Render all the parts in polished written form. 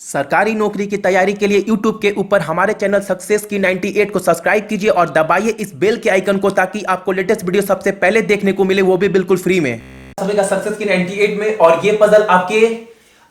सरकारी नौकरी की तैयारी के लिए YouTube के ऊपर हमारे चैनल सक्सेस की 98 को सब्सक्राइब कीजिए और दबाइए इस बेल के आइकन को ताकि आपको लेटेस्ट वीडियो सबसे पहले देखने को मिले, वो भी बिल्कुल फ्री में। सभी का सक्सेस की 98 में। और ये पजल आपके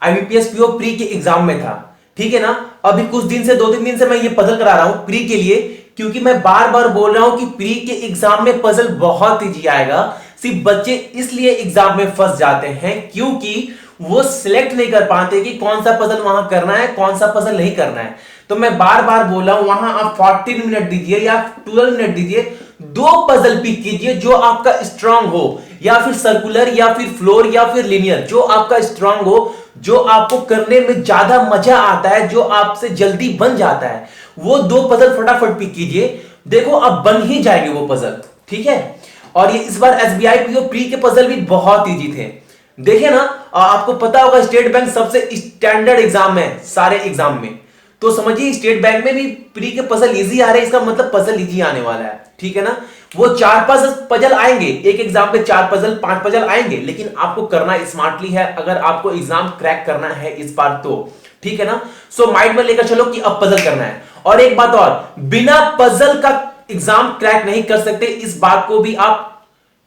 IBPS PO प्री के एग्जाम में था, ठीक है ना। अभी कुछ दिन से 2-3 दिन से मैं ये पजल करा रहा हूं प्री के लिए, क्योंकि मैं बार बार बोल रहा हूं कि प्री के एग्जाम में पजल बहुत इजी आएगा। सिर्फ बच्चे इसलिए एग्जाम में फंस जाते हैं क्योंकि वो सिलेक्ट नहीं कर पाते कि कौन सा पजल वहां करना है, कौन सा पजल नहीं करना है। तो मैं बार बार बोल रहा हूं, वहां आप 14 मिनट दीजिए या 12 मिनट दीजिए, 2 पजल पिक कीजिए जो आपका स्ट्रांग हो, या फिर सर्कुलर या फिर फ्लोर या फिर लिनियर, जो आपका स्ट्रांग हो, जो आपको करने में ज्यादा मजा आता है, जो आपसे जल्दी बन जाता है, वो 2 पजल फटाफट पिक कीजिए। देखो अब बन ही जाएंगे वो पजल, ठीक है। और ये इस बार SBI PO प्री के पजल भी बहुत इजी थे, देखिए ना। आपको पता होगा स्टेट बैंक सबसे स्टैंडर्ड एग्जाम है सारे एग्जाम में, तो समझिए स्टेट बैंक में भी प्री के पजल इजी आ रहे हैं, इसका मतलब पजल इजी आने वाला है, ठीक है ना। वो 4-5 पजल आएंगे एक एग्जाम पे, 4 पजल 5 पजल आएंगे, लेकिन आपको करना स्मार्टली है अगर आपको एग्जाम क्रैक करना है इस बार तो, ठीक है ना। सो माइंड में लेकर चलो कि अब पजल करना है। और एक बात और, बिना पजल का एग्जाम क्रैक नहीं कर सकते, इस बात को भी आप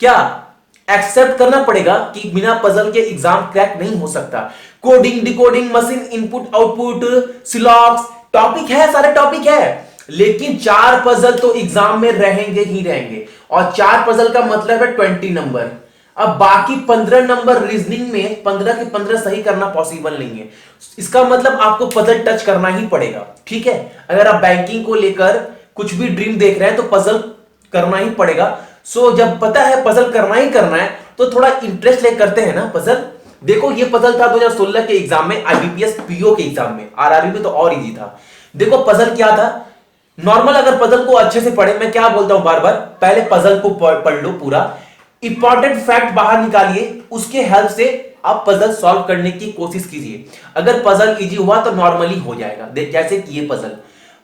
क्या एक्सेप्ट करना पड़ेगा कि बिना पजल के एग्जाम क्रैक नहीं हो सकता। Coding, decoding, machine input output, सिलॉक्स, टॉपिक है, सारे टॉपिक है, लेकिन 4 पजल तो एग्जाम में रहेंगे ही रहेंगे। और 4 पजल का मतलब है 20 नंबर। अब बाकी 15 नंबर रीजनिंग में 15 के 15 सही करना पॉसिबल नहीं है, इसका मतलब आपको पजल टच करना ही पड़ेगा, ठीक है। अगर आप बैंकिंग को लेकर कुछ भी ड्रीम देख रहे हैं तो पजल करना ही पड़ेगा। सो जब पता है पजल करना ही करना है तो थोड़ा इंटरेस्ट ले करते हैं ना पजल। देखो ये पजल था 2016 के एग्जाम में, IBPS PO के एग्जाम में, RRB में तो और इजी था। देखो पजल क्या था, नॉर्मल अगर पजल को अच्छे से पढ़े, मैं क्या बोलता हूं बार बार, पहले पजल को पढ़ लो पूरा, इंपॉर्टेंट फैक्ट बाहर निकालिए, उसके हेल्प से आप पजल सॉल्व करने की कोशिश कीजिए। अगर पजल इजी हुआ तो नॉर्मली हो जाएगा। जैसे कि ये पजल,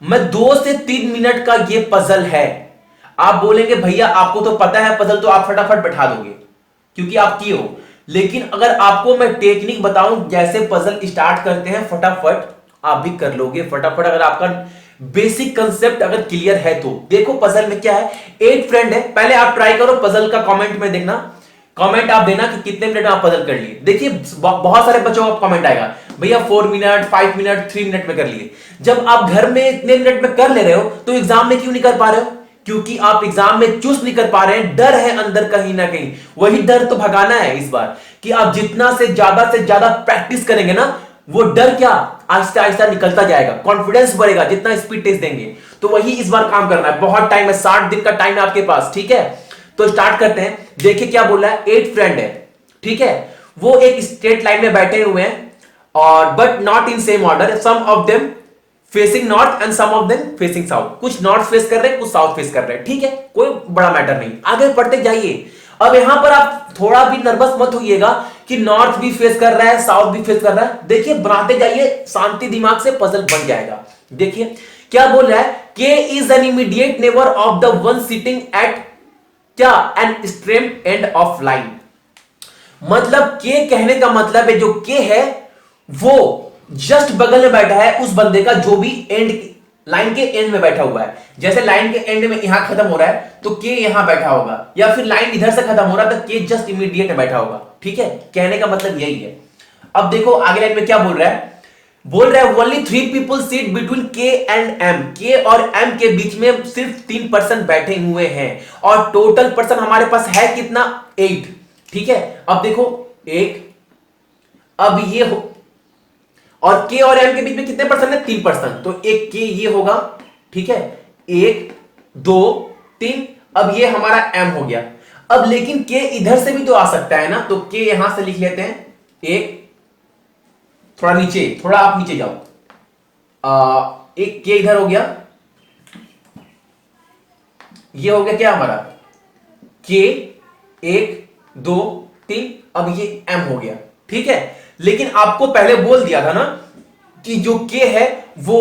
मैं 2 से 3 मिनट का ये पजल है। आप बोलेंगे भैया आपको तो पता है पजल, तो आप फटाफट बैठा दोगे क्योंकि आप किए हो, लेकिन अगर आपको मैं टेक्निक बताऊं जैसे पजल स्टार्ट करते हैं, फटाफट आप भी कर लोगे फटाफट, अगर आपका बेसिक कंसेप्ट अगर क्लियर है तो। देखो पजल में क्या है, 8 फ्रेंड है, पहले आप ट्राई करो पजल का कमेंट में देखना, कमेंट आप देना कि कितने मिनट में आप पजल कर लिए। देखिए बहुत सारे बच्चों का कमेंट आएगा, भैया 4 मिनट, 5 मिनट, 3 मिनट में कर लिए। जब आप घर में इतने मिनट में कर ले रहे हो तो एग्जाम में क्यों नहीं कर पा रहे हो? क्योंकि आप एग्जाम में चूज नहीं कर पा रहे हैं, डर है अंदर कहीं ना कहीं। वही डर तो भगाना है इस बार, कि आप जितना से ज्यादा प्रैक्टिस करेंगे ना, वो डर क्या आहिस्ता आहिस्ता निकलता जाएगा, कॉन्फिडेंस बढ़ेगा जितना स्पीड टेस्ट देंगे। तो वही इस बार काम करना है, बहुत टाइम है, 60 दिन का टाइम है आपके पास, ठीक है। तो स्टार्ट करते हैं। देखिए क्या बोल रहा है, 8 फ्रेंड है, ठीक है। वो एक स्ट्रेट लाइन में बैठे हुए हैं, और but not in same order, some of them facing north and some of them facing south. कुछ नॉर्थ फेस कर रहे हैं, कुछ साउथ फेस कर रहे हैं, ठीक है, कोई बड़ा मैटर नहीं, आगे पढ़ते जाइए। अब यहां पर आप थोड़ा भी नर्वस मत होइएगा कि नॉर्थ भी फेस कर रहा है, साउथ भी फेस कर रहा है। देखिए बनाते जाइए, शांति दिमाग से पजल बन जाएगा। देखिए क्या बोल रहा है, K is an immediate neighbour of the one sitting at क्या an extreme end of line. मतलब के कहने का मतलब है, जो के है वो जस्ट बगल में बैठा है उस बंदे का जो भी एंड लाइन के एंड में बैठा हुआ है। जैसे लाइन के एंड में यहां खत्म हो रहा है तो के यहां बैठा होगा, या फिर लाइन इधर से खत्म हो रहा है तो के जस्ट इमीडिएट में बैठा होगा, ठीक है। कहने का मतलब यही है। अब देखो आगे लाइन में क्या बोल रहा है, ओनली 3 पीपल सीट बिटवीन के एंड एम। के और एम के बीच में सिर्फ 3 पर्सन बैठे हुए हैं, और टोटल पर्सन हमारे पास है कितना, 8, ठीक है। अब देखो 1, अब ये हो, और के और एम के बीच में कितने पर्सन है, 3 पर्सन, तो एक के ये होगा, ठीक है, 1 2 3। अब ये हमारा एम हो गया। अब लेकिन के इधर से भी तो आ सकता है ना, तो के यहां से लिख लेते हैं, एक थोड़ा नीचे, थोड़ा आप नीचे जाओ, एक के इधर हो गया, ये हो गया क्या हमारा के, 1 2 3, अब ये एम हो गया, ठीक है। लेकिन आपको पहले बोल दिया था ना कि जो के है वो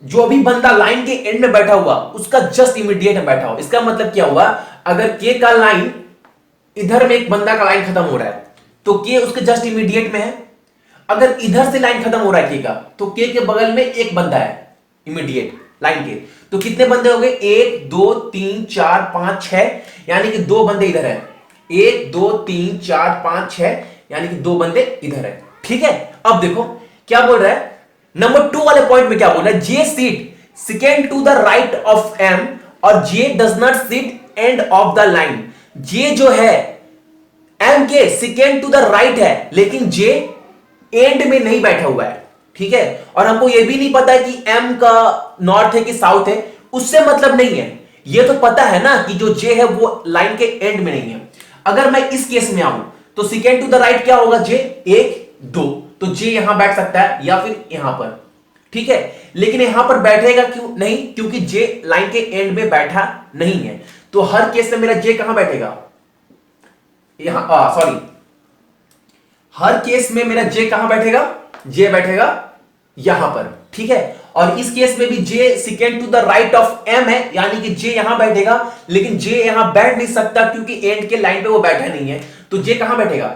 जो भी बंदा लाइन के एंड में बैठा हुआ उसका जस्ट इमीडिएट में बैठा हो। इसका मतलब क्या हुआ, अगर के का लाइन इधर में एक बंदा का लाइन खत्म हो रहा है तो के उसके जस्ट इमीडिएट में है, अगर इधर से लाइन खत्म हो रहा है के का, तो के बगल में एक बंदा है इमीडिएट लाइन के, तो कितने बंदे हो गए, 1 2 3 4 5 6, यानी कि 2 बंदे इधर है, 1 2 3 4 5 6, यानी कि 2 बंदे इधर है। ठीक है, अब देखो क्या बोल रहा है नंबर 2 वाले पॉइंट में, क्या बोल रहा है, J seat second to the right of M और J does not seat end of the line. J जो है एम के सेकेंड टू द राइट है, लेकिन जे एंड में नहीं बैठा हुआ है। ठीक है, और हमको यह भी नहीं पता है कि एम का नॉर्थ है कि साउथ है, उससे मतलब नहीं है। यह तो पता है ना कि जो जे है वो लाइन के एंड में नहीं है। अगर मैं इस केस में आऊं तो सेकेंड टू द राइट क्या होगा, जे 1 2, तो जे यहां बैठ सकता है या फिर यहां पर। ठीक है, लेकिन यहां पर बैठेगा क्यों नहीं, क्योंकि जे लाइन के एंड में बैठा नहीं है। तो हर केस में मेरा जे कहां बैठेगा, यहां, सॉरी, हर केस में मेरा जे कहां बैठेगा, जे बैठेगा यहां पर। ठीक है, और इस केस में भी J second to the right of M है, यानी कि जे यहां बैठेगा, लेकिन जे यहां बैठ नहीं सकता क्योंकि एंड के लाइन पे वो बैठा नहीं है। तो जे कहां बैठेगा,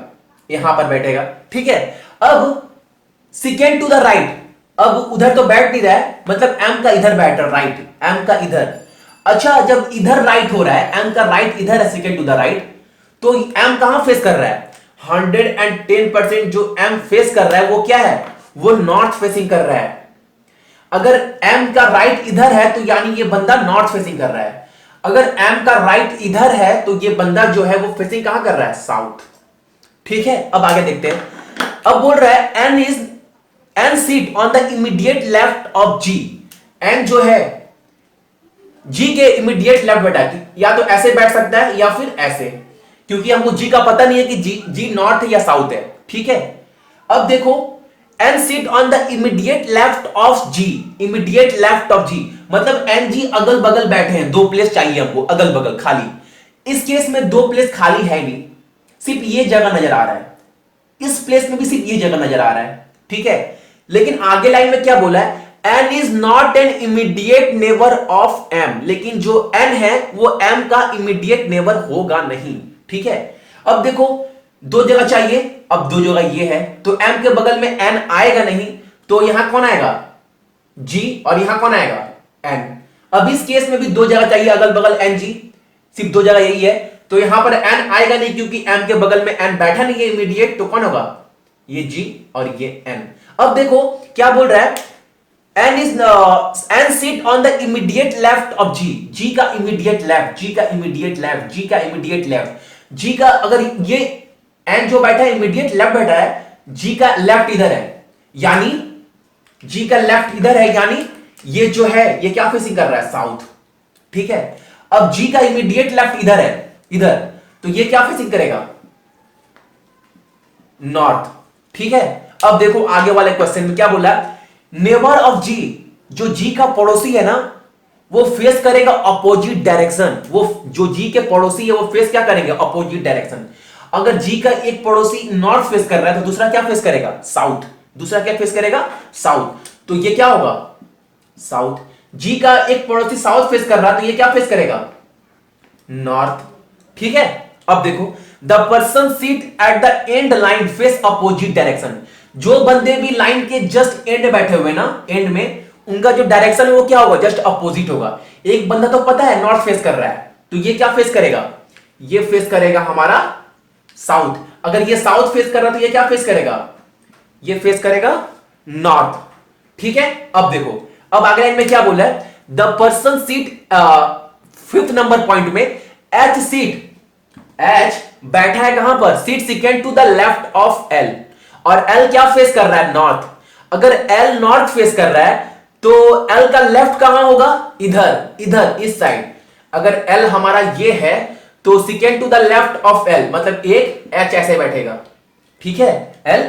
यहां पर बैठेगा। ठीक है, अब सेकेंड टू द राइट, अब उधर तो बैठ नहीं रहा है, मतलब एम का इधर बैठ रहा है, राइट, एम का इधर। अच्छा, जब इधर राइट हो रहा है, एम का राइट इधर है सेकेंड टू द राइट, तो एम कहां फेस कर रहा है, 110% जो एम फेस कर रहा है वो क्या है, वो नॉर्थ फेसिंग कर रहा है। अगर एम का राइट इधर है तो यानी ये बंदा नॉर्थ फेसिंग कर रहा है। अगर एम का राइट इधर है तो ये बंदा जो है वो फेसिंग कहां कर रहा है, साउथ। ठीक है, अब आगे देखते हैं। अब बोल रहा है N seat on the immediate left of G. N जो है जी के इमीडिएट लेफ्ट बैठा है, या तो ऐसे बैठ सकता है या फिर ऐसे, क्योंकि हमको जी का पता नहीं है कि जी नॉर्थ है या साउथ है। ठीक है, अब देखो N seat on the immediate left of G, immediate left of G मतलब एन जी अगल बगल बैठे हैं, 2 प्लेस चाहिए हमको अगल बगल खाली। इस केस में 2 प्लेस खाली है नहीं, सिर्फ ये जगह नजर आ रहा है, इस प्लेस में भी सिर्फ ये जगह नजर आ रहा है। ठीक है, लेकिन आगे लाइन में क्या बोला है, N is not N immediate neighbour of M, लेकिन जो एन है वो एम का इमीडिएट नेबर होगा नहीं। ठीक है, अब देखो 2 जगह चाहिए, अब 2 जगह ये है, तो एम के बगल में एन आएगा नहीं, तो यहां कौन आएगा, जी, और यहां कौन आएगा, एन। अब इस केस में भी 2 जगह चाहिए अगल बगल एन जी, सिर्फ 2 जगह यही है, तो यहां पर एन आएगा नहीं क्योंकि एम के बगल में एन बैठा नहीं है इमीडिएट, तो कौन होगा, ये जी और ये एन। अब देखो क्या बोल रहा है, N seat on the immediate left of G, G का इमीडिएट लेफ्ट, जी का इमीडिएट लेफ्ट, जी का इमीडिएट लेफ्ट, जी का, अगर ये एन जो बैठा है इमीडिएट लेफ्ट बैठा है, जी का लेफ्ट इधर है, यानी जी का लेफ्ट इधर है, यानी ये जो है ये क्या फेसिंग कर रहा है, साउथ। ठीक है, अब जी का इमीडिएट लेफ्ट इधर है, इधर, तो ये क्या फेसिंग करेगा, नॉर्थ। ठीक है, अब देखो आगे वाले क्वेश्चन में क्या बोला, नेबर ऑफ जी, जो जी का पड़ोसी है ना वो फेस करेगा अपोजिट डायरेक्शन, वो जो जी के पड़ोसी है वो फेस क्या करेंगे, अपोजिट डायरेक्शन। अगर जी का एक पड़ोसी नॉर्थ फेस कर रहा है तो दूसरा क्या फेस करेगा, साउथ, दूसरा क्या फेस करेगा, साउथ, तो ये क्या होगा, साउथ। जी का एक पड़ोसी साउथ फेस कर रहा है तो ये क्या फेस करेगा, नॉर्थ। ठीक है, अब देखो the person seat at the end line face opposite direction, जो बंदे भी लाइन के जस्ट एंड बैठे हुए ना, एंड में, उनका जो डायरेक्शन है वो क्या होगा, जस्ट अपोजिट होगा। एक बंदा तो पता है नॉर्थ फेस कर रहा है, तो ये क्या फेस करेगा, ये फेस करेगा हमारा साउथ। अगर ये साउथ फेस कर रहा है तो ये क्या फेस करेगा, ये फेस करेगा नॉर्थ। ठीक है, अब देखो अब आगे लाइन में क्या बोला है, the person sits, 5th number point में, एच सीट, एच बैठा है कहां पर, sits second to the left of L, और एल क्या फेस कर रहा है, नॉर्थ। अगर एल नॉर्थ फेस कर रहा है तो एल का लेफ्ट कहां होगा, इधर, इधर इस साइड। अगर एल हमारा ये है तो second to the left of L मतलब एक एच ऐसे बैठेगा। ठीक है, एल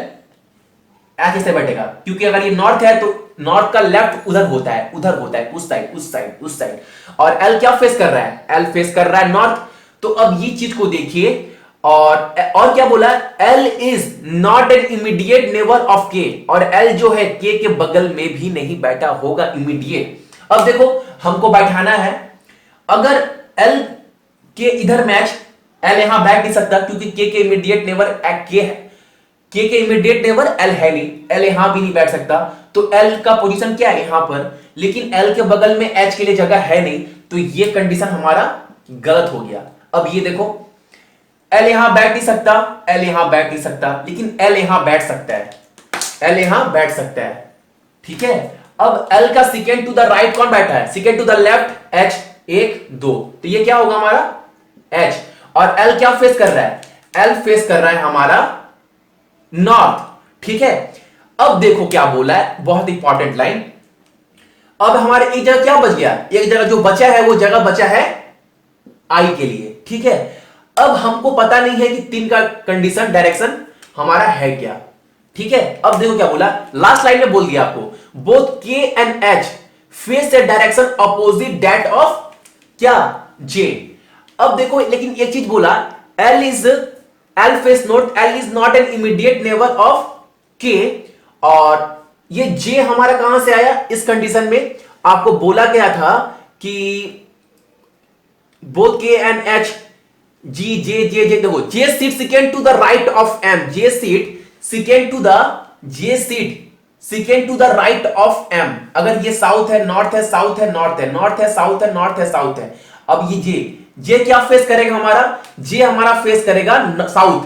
एच ऐसे बैठेगा, क्योंकि अगर ये नॉर्थ है तो नॉर्थ का लेफ्ट उधर होता है, उधर होता है, उस साइड, उस साइड, उस साइड। और एल क्या फेस कर रहा है, एल फेस कर रहा है नॉर्थ। तो अब ये चीज को देखिए, और क्या बोला, L is not N immediate neighbour of K, और L जो है K के बगल में भी नहीं बैठा होगा इमीडिएट। अब देखो हमको बैठाना है, अगर L के इधर मैच, L यहां बैठ नहीं सकता क्योंकि K के इमीडिएट नेबर K है, के इमीडिएट नेबर एल है नहीं, एल यहां भी नहीं बैठ सकता, तो एल का पोजीशन क्या है यहां पर, लेकिन एल के बगल में एच के लिए जगह है नहीं, तो ये कंडीशन हमारा गलत हो गया। अब ये देखो एल यहां बैठ नहीं सकता, एल यहां बैठ नहीं सकता, लेकिन एल यहां बैठ सकता है, एल यहां बैठ सकता है, ठीक है। अब एल का सेकेंड टू द राइट कौन बैठा है, second to the left H, 1 2, तो ये क्या होगा हमारा एच, और एल क्या फेस कर रहा है, एल फेस कर रहा है हमारा नॉर्थ, ठीक है। अब देखो क्या बोला है, बहुत इंपॉर्टेंट लाइन। अब हमारे एक जगह क्या बच गया, एक जगह जो बचा है वो जगह बचा है आई के लिए, ठीक है। अब हमको पता नहीं है कि 3 का कंडीशन डायरेक्शन हमारा है क्या, ठीक है। अब देखो क्या बोला, लास्ट लाइन में बोल दिया आपको, बोथ के and H face A direction opposite that of क्या जे। अब देखो लेकिन एक चीज बोला, L face not, L is not N immediate neighbour of के, और ये जे हमारा कहां से आया, इस कंडीशन में आपको बोला गया था कि बोथ के and H G J J J, देखो J seat second to the right of M, J seat second to the, J seat second to the right of M, अगर ये साउथ है नॉर्थ है, साउथ है north है, north है south है, north है साउथ है। अब ये जे क्या फेस करेगा हमारा, जे हमारा फेस करेगा साउथ,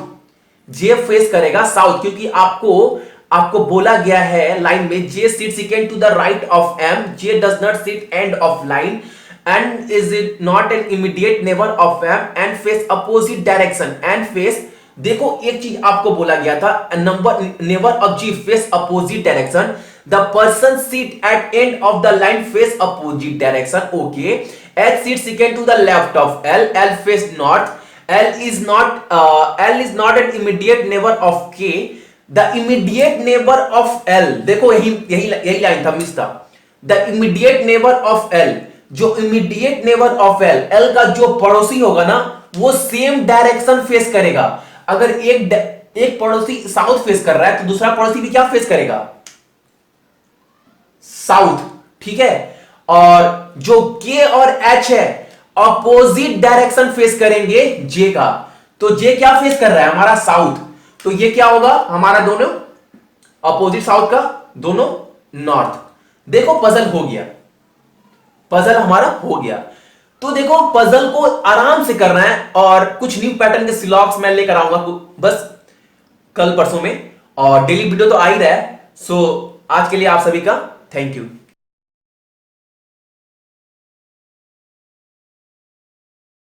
जे फेस करेगा साउथ, क्योंकि आपको बोला गया है लाइन में, J seat second to the right of M, J does not sit end of line and is it not an immediate neighbor of m and face opposite direction and face, देखो एक चीज आपको बोला गया था, number neighbour of G face opposite direction, the person seat at end of the line face opposite direction, okay. H seat second to the left of L, L face north, L is not N immediate neighbour of K, the immediate neighbour of L, देखो यही line था, miss था, the immediate neighbour of L, जो immediate neighbour of L, L का जो पड़ोसी होगा ना वो सेम डायरेक्शन फेस करेगा। अगर एक पड़ोसी साउथ फेस कर रहा है तो दूसरा पड़ोसी भी क्या फेस करेगा, साउथ, ठीक है। और जो के और एच है अपोजिट डायरेक्शन फेस करेंगे जे का, तो जे क्या फेस कर रहा है हमारा साउथ, तो ये क्या होगा हमारा दोनों अपोजिट साउथ का, दोनों नॉर्थ। देखो पजल हो गया, पजल हमारा हो गया। तो देखो पजल को आराम से करना है, और कुछ न्यू पैटर्न के सिलॉक्स मैं लेकर आऊंगा बस कल परसों में, और डेली वीडियो तो आ ही रहा है। सो आज के लिए आप सभी का थैंक यू।